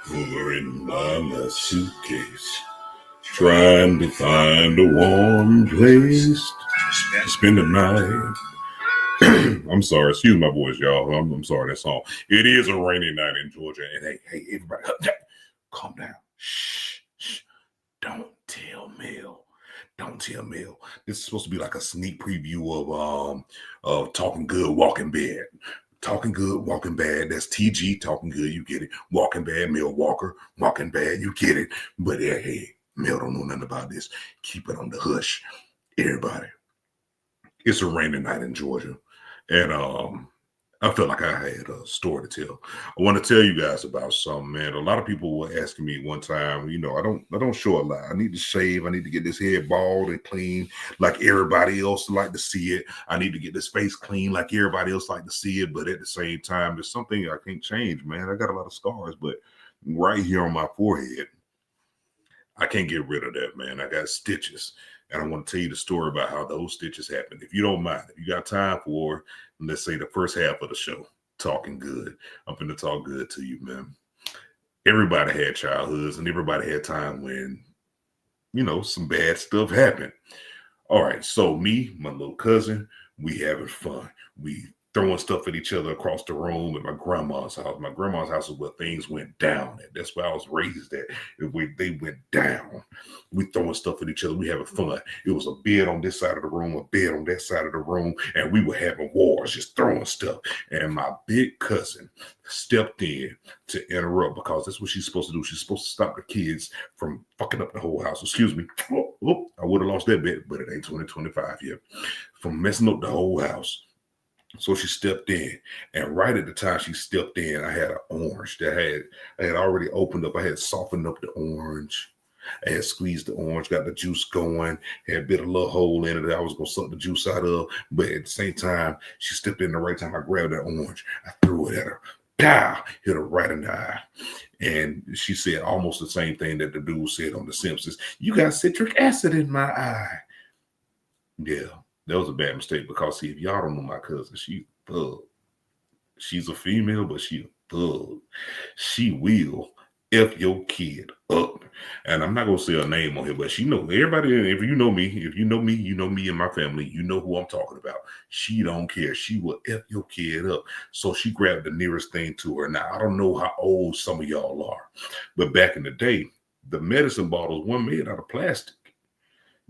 Over in my suitcase, trying to find a warm place to spend the night. I'm sorry, excuse my voice, y'all. I'm sorry, that song. It is a rainy night in Georgia, and hey, everybody, calm down. Shh. Don't tell Mel. Don't tell Mel. This is supposed to be like a sneak preview of Talking Good, Walking Bad. Talking Good, Walking Bad. That's TG, Talking Good, you get it. Walking Bad, Mel Walker, Walking Bad, you get it. But hey, Mel don't know nothing about this. Keep it on the hush. Everybody, it's a rainy night in Georgia. And I felt like I had a story to tell. I want to tell you guys about something, man. A lot of people were asking me one time, I don't show a lot. I need to shave. I need to get this head bald and clean like everybody else like to see it. I need to get this face clean like everybody else like to see it. But at the same time, there's something I can't change, man. I got a lot of scars, but right here on my forehead, I can't get rid of that, man. I got stitches. And I want to tell you the story about how those stitches happened. If you don't mind, if you got time for, let's say, the first half of the show, Talking Good, I'm going to talk good to you, man. Everybody had childhoods and everybody had time when, some bad stuff happened. All right, so me, my little cousin, we having fun. We throwing stuff at each other across the room at my grandma's house. My grandma's house is where things went down at. That's where I was raised at. They went down. We throwing stuff at each other. We having fun. It was a bed on this side of the room, a bed on that side of the room, and we were having wars, just throwing stuff. And my big cousin stepped in to interrupt because that's what she's supposed to do. She's supposed to stop the kids from fucking up the whole house. Excuse me. I would have lost that bet, but it ain't 2025 yet. From messing up the whole house. So she stepped in, and right at the time she stepped in, I had an orange that I had already opened up. I had softened up the orange. I had squeezed the orange, got the juice going, had bit a little hole in it that I was gonna suck the juice out of. But at the same time, she stepped in the right time. I grabbed that orange, I threw it at her. Pow! Hit her right in the eye. And she said almost the same thing that the dude said on The Simpsons. You got citric acid in my eye. Yeah. That was a bad mistake because, see, if y'all don't know my cousin, she's a thug. She's a female, but she a thug. She will F your kid up. And I'm not going to say her name on here, but she know everybody. If you know me, you know me and my family, you know who I'm talking about. She don't care. She will F your kid up. So she grabbed the nearest thing to her. Now, I don't know how old some of y'all are, but back in the day, the medicine bottles weren't made out of plastic.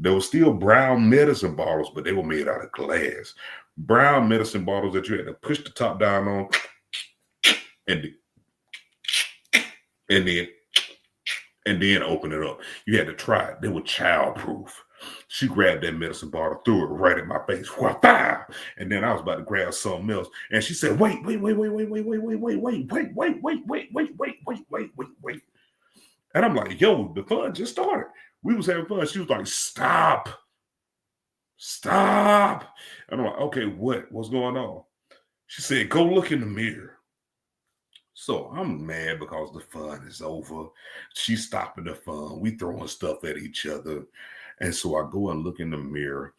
There were still brown medicine bottles, but they were made out of glass. Brown medicine bottles that you had to push the top down on and then open it up. You had to try it. They were childproof. She grabbed that medicine bottle, threw it right at my face. Wha-pow! And then I was about to grab something else. And she said, wait. And I'm like, yo, the fun just started. We was having fun. She was like, stop. And I'm like, okay, what's going on? She said, go look in the mirror. So I'm mad because the fun is over. She's stopping the fun. We throwing stuff at each other. And so I go and look in the mirror.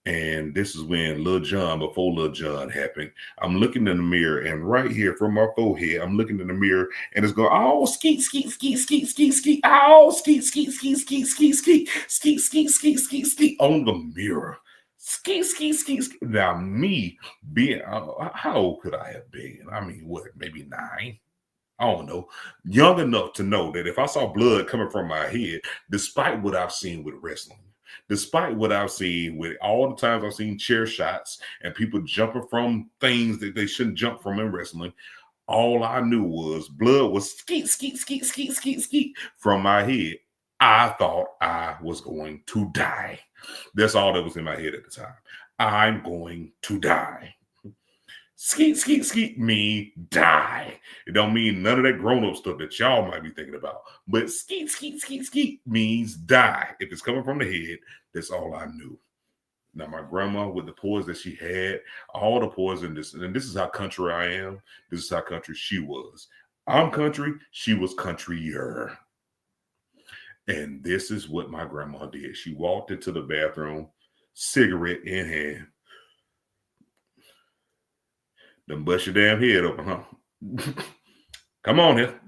And this is when before Lil John happened, I'm looking in the mirror, and right here from my forehead, I'm looking in the mirror, and it's going, oh, skeet, skeet, skeet, skeet, skeet, skeet, oh, skeet, skeet, skeet, skeet, skeet, skeet, skeet, skeet, skeet, skeet, skeet, on the mirror. Skeet, skeet, skeet, skeet. Now, me being, how old could I have been? I mean, what, maybe 9? I don't know. Young enough to know that if I saw blood coming from my head, despite what I've seen with wrestling, despite what I've seen with all the times I've seen chair shots and people jumping from things that they shouldn't jump from in wrestling, all I knew was blood was skeet, skeet, skeet, skeet, skeet, skeet from my head. I thought I was going to die. That's all that was in my head at the time. I'm going to die. Skeet, skeet, skeet mean die. It don't mean none of that grown-up stuff that y'all might be thinking about. But skeet, skeet, skeet, skeet means die. If it's coming from the head, that's all I knew. Now, my grandma, with the poison that she had, all the poison, and this is how country I am. This is how country she was. I'm country. She was countryer. And this is what my grandma did. She walked into the bathroom, cigarette in hand. Then bust your damn head open, huh? Come on here.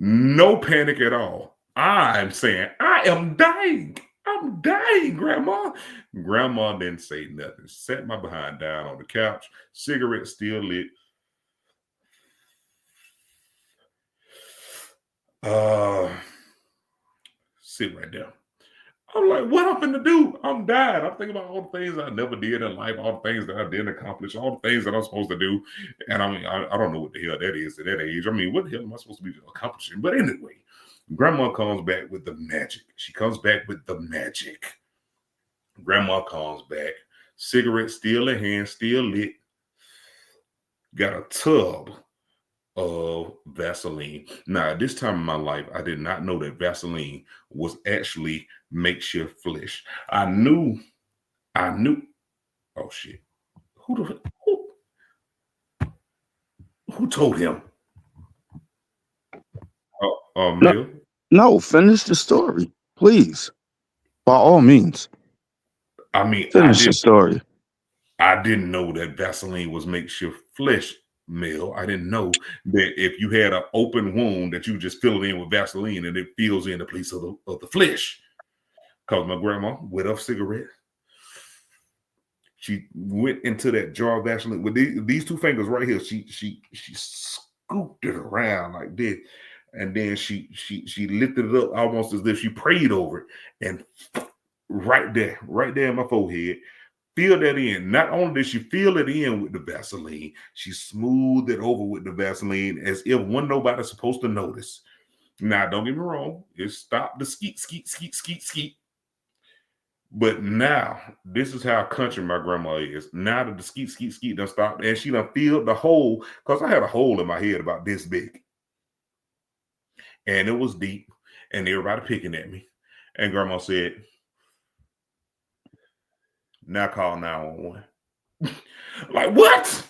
No panic at all. I'm saying, I am dying. I'm dying, Grandma. Grandma didn't say nothing. Sat my behind down on the couch, cigarette still lit. Sit right there. I'm like, what I'm gonna do? I'm dying. I'm thinking about all the things I never did in life, all the things that I didn't accomplish, all the things that I'm supposed to do. And I mean, I don't know what the hell that is at that age. I mean, what the hell am I supposed to be accomplishing? But anyway, Grandma comes back with the magic. She comes back with the magic. Grandma comes back, cigarette still in hand, still lit, got a tub of Vaseline. Now, at this time in my life, I did not know that Vaseline was actually makeshift flesh. I knew. Oh shit! Who told him? Mel? No, finish the story, please. By all means. I mean, finish the story. I didn't know that Vaseline was makeshift flesh, Mel. I didn't know that if you had an open wound that you just fill it in with Vaseline and it fills in the place of the flesh. Because my grandma lit up cigarette. She went into that jar of Vaseline with these two fingers right here. She scooped it around like this. And then she lifted it up almost as if she prayed over it. And right there in my forehead, fill that in. Not only did she fill it in with the Vaseline, she smoothed it over with the Vaseline as if nobody's supposed to notice. Now, don't get me wrong. It stopped the skeet. But now, this is how country my grandma is. Now that the skeet done stopped, and she done filled the hole, because I had a hole in my head about this big. And it was deep, and everybody picking at me. And Grandma said, now call 911. Like, what?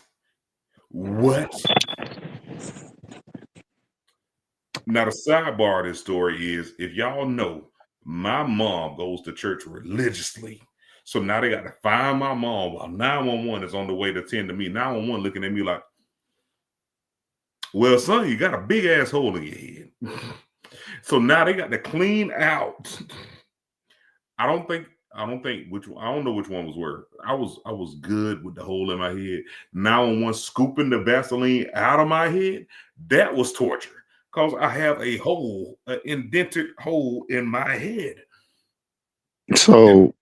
What? Now, the sidebar of this story is, if y'all know, my mom goes to church religiously. So now they got to find my mom while 911 is on the way to tend to me. 911 looking at me like, well, son, you got a big ass hole in your head. So now they got to clean out. I don't know which one was worse. I was good with the hole in my head. 911 scooping the Vaseline out of my head, that was torture. Because I have an indented hole in my head. So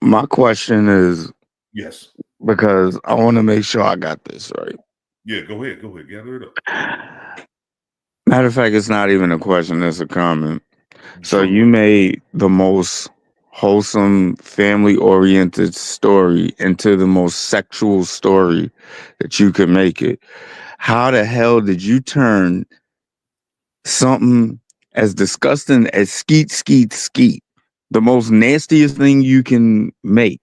my question is, yes, because I want to make sure I got this right. Yeah, go ahead. Gather it up. Matter of fact, it's not even a question, it's a comment. So you made the most wholesome, family-oriented story into the most sexual story that you could make it. How the hell did you turn something as disgusting as skeet, the most nastiest thing you can make,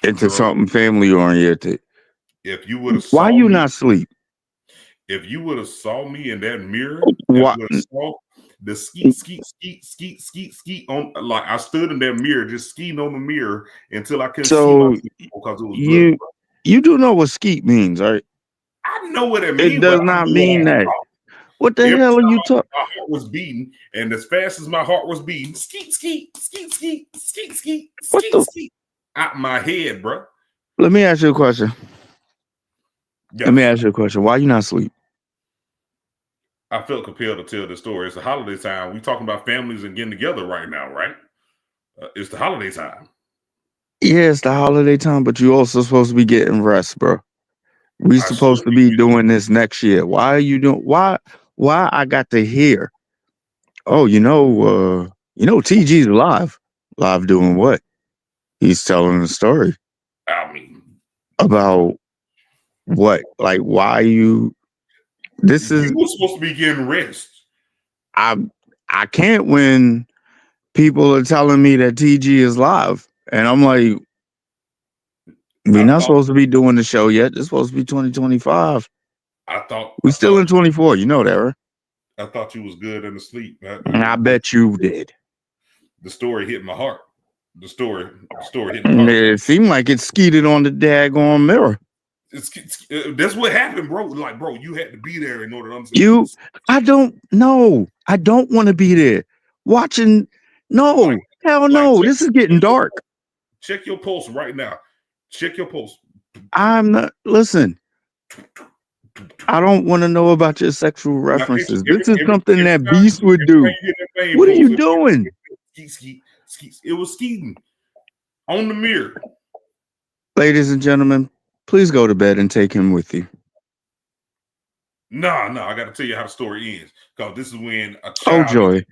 into something family-oriented? If you would have why you not sleep? If you would have saw me in that mirror, what? Saw the skeet on, like I stood in that mirror, just skeeting on the mirror until I couldn't see myself because it was blood. You do know what skeet means, right? I know what it means. It does not mean that. What the hell are you talking? My heart was beating, and as fast as my heart was beating, skeet out my head, bro. Let me ask you a question. Yes. Let me ask you a question. Why you not sleep? I felt compelled to tell this story. It's the holiday time. We talking about families and getting together right now, right? It's the holiday time. Yeah, it's the holiday time, but you also supposed to be getting rest, bro. We supposed to be doing this next year. Why are you doing? Why I got to hear? Oh, TG's live. Live doing what? He's telling the story. I mean, about what? Like, why you? You were supposed to be getting rest. I can't when people are telling me that TG is live, and I'm like, we're not supposed to be doing the show yet. It's supposed to be 2025. We're still in 24. You know that, right? I thought you was good in the sleep. I bet you did. The story hit my heart. The story hit my heart. It seemed like it skeeted on the daggone mirror. That's what happened, bro. Like, bro, you had to be there in order to understand. I don't know. I don't want to be there. Watching, no, hell no. This is getting dark. Check your pulse right now. Check your pulse. I'm not, listen, I don't want to know about your sexual references. This is something that Beast would do. What are you doing? It was skeeting on the mirror. Ladies and gentlemen, please go to bed and take him with you. No, I got to tell you how the story ends, because this is when a child. Oh, joy.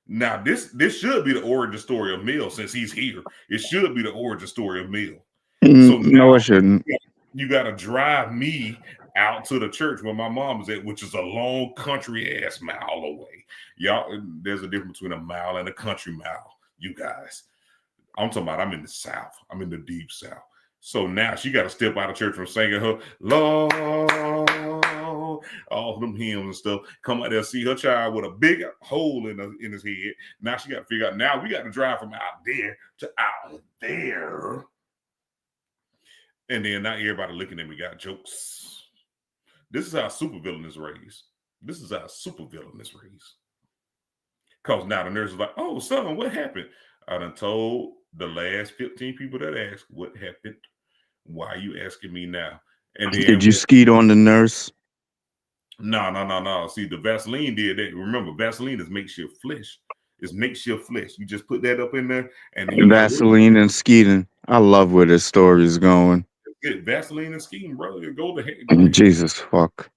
Now, this should be the origin story of Mill, since he's here. It should be the origin story of Mill. So no, it shouldn't. You got to drive me out to the church where my mom is at, which is a long country ass mile away. Y'all, there's a difference between a mile and a country mile, you guys. I'm talking about, I'm in the South. I'm in the deep South. So now she got to step out of church from singing her Lord, all them hymns and stuff. Come out there, see her child with a big hole in his head. Now she got to figure out, now we got to drive from out there to out there. And then now everybody looking at me got jokes. This is how a supervillain is raised. Because now the nurse is like, oh, son, what happened? I done told the last 15 people that asked what happened. Why are you asking me now? And then, did you skeet on the nurse? No. See, the Vaseline did that. Remember, Vaseline is makeshift flesh. It's makeshift flesh. You just put that up in there, and then Vaseline and skeeting. I love where this story is going. Vaseline and skeeting, brother. Go ahead. Jesus fuck.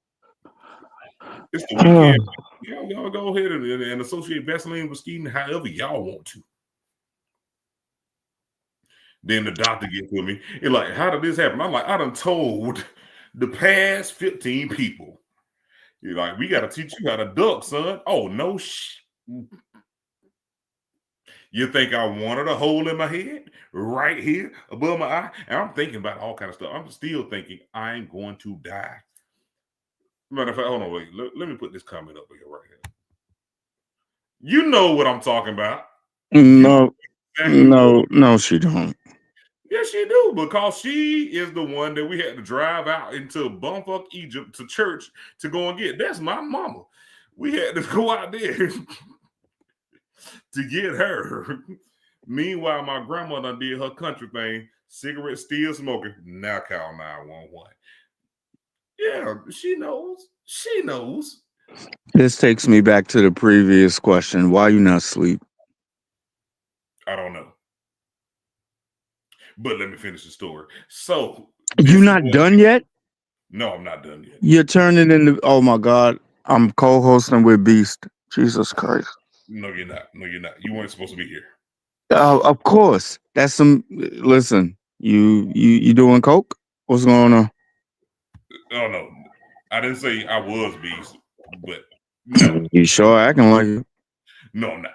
It's the weekend. Y'all go ahead and associate Vaseline with skeeting however y'all want to. Then the doctor gets with me. It's like, how did this happen? I'm like, I done told the past 15 people. You're like, we got to teach you how to duck, son. Oh, no You think I wanted a hole in my head right here above my eye? And I'm thinking about all kind of stuff. I'm still thinking I'm going to die. Matter of fact, hold on, wait. Let me put this comment up here right here. You know what I'm talking about. No, she don't. Yes, she do, because she is the one that we had to drive out into bumfuck Egypt to church to go and get. That's my mama. We had to go out there to get her. Meanwhile, my grandmother did her country thing, cigarette still smoking. Now call 911. Yeah, she knows. This takes me back to the previous question. Why you not asleep? I don't know. But let me finish the story. So you not done yet? No, I'm not done yet. You're turning into, oh my God, I'm co-hosting with Beast. Jesus Christ. No, you're not. You weren't supposed to be here. Of course. That's some, listen, you doing coke? What's going on? Oh no. I didn't say I was Beast, but no. You sure acting like it? No, I'm not.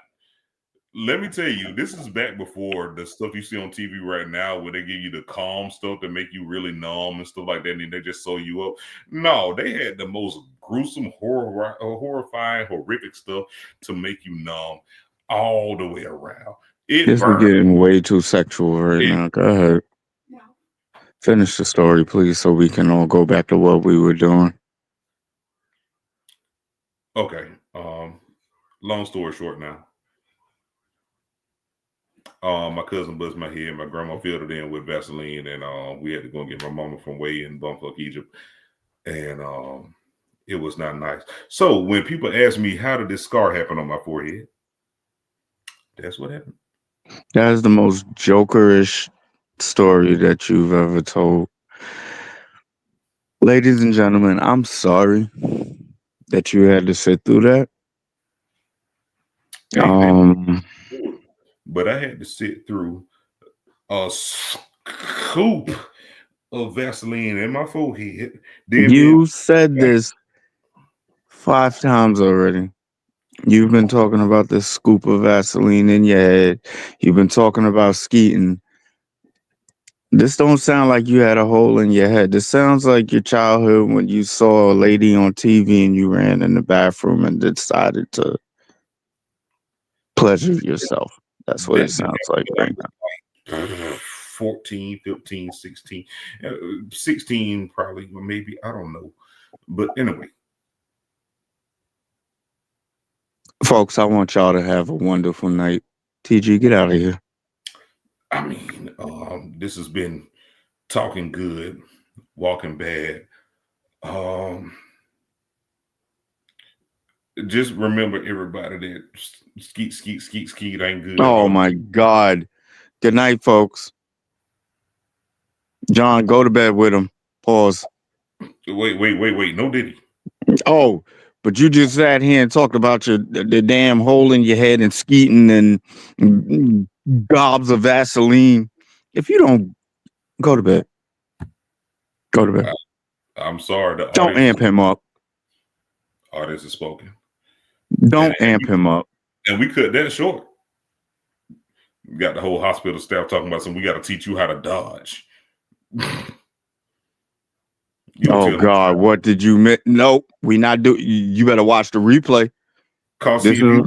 Let me tell you, this is back before the stuff you see on TV right now, where they give you the calm stuff that make you really numb and stuff like that, and they just sew you up. No, they had the most gruesome, horrifying, horrific stuff to make you numb all the way around. This is getting way too sexual right now. Go ahead. Finish the story, please, so we can all go back to what we were doing. Okay. Long story short now. My cousin buzzed my head. My grandma filled it in with Vaseline, and we had to go and get my mama from way in bumfuck Egypt, and it was not nice. So when people ask me how did this scar happen on my forehead, that's what happened. That is the most jokerish story that you've ever told. Ladies and gentlemen, I'm sorry that you had to sit through that. But I had to sit through a scoop of Vaseline in my forehead. You said this 5 times already. You've been talking about this scoop of Vaseline in your head. You've been talking about skeeting. This don't sound like you had a hole in your head. This sounds like your childhood when you saw a lady on TV and you ran in the bathroom and decided to pleasure yourself. That's what it sounds like right now. 14, 15, 16, 16 probably, or maybe, I don't know. But anyway. Folks, I want y'all to have a wonderful night. TG, get out of here. I mean, this has been Talking Good, Walking Bad. Just remember, everybody, that skeet ain't good. Oh my God. Good night, folks. John, go to bed with him. Pause. Wait. No diddy. Oh, but you just sat here and talked about the damn hole in your head and skeeting and gobs of Vaseline. If you don't go to bed, go to bed. I'm sorry. Don't amp him up. Audience is spoken. Don't amp him up. And we cut that short. We got the whole hospital staff talking about we got to teach you how to dodge. Oh God, what did you miss? Nope, we not do. You better watch the replay. Cause if you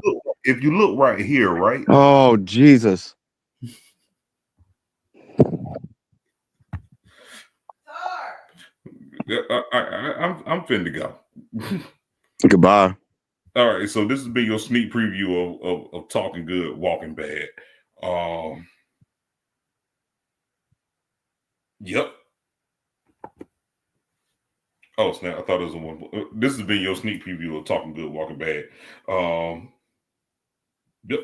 look right here, right? Oh Jesus! I'm finna go. Goodbye. All right, so this has been your sneak preview of Talking Good, Walking Bad. Yep. Oh snap! I thought it was one. This has been your sneak preview of Talking Good, Walking Bad. Yep.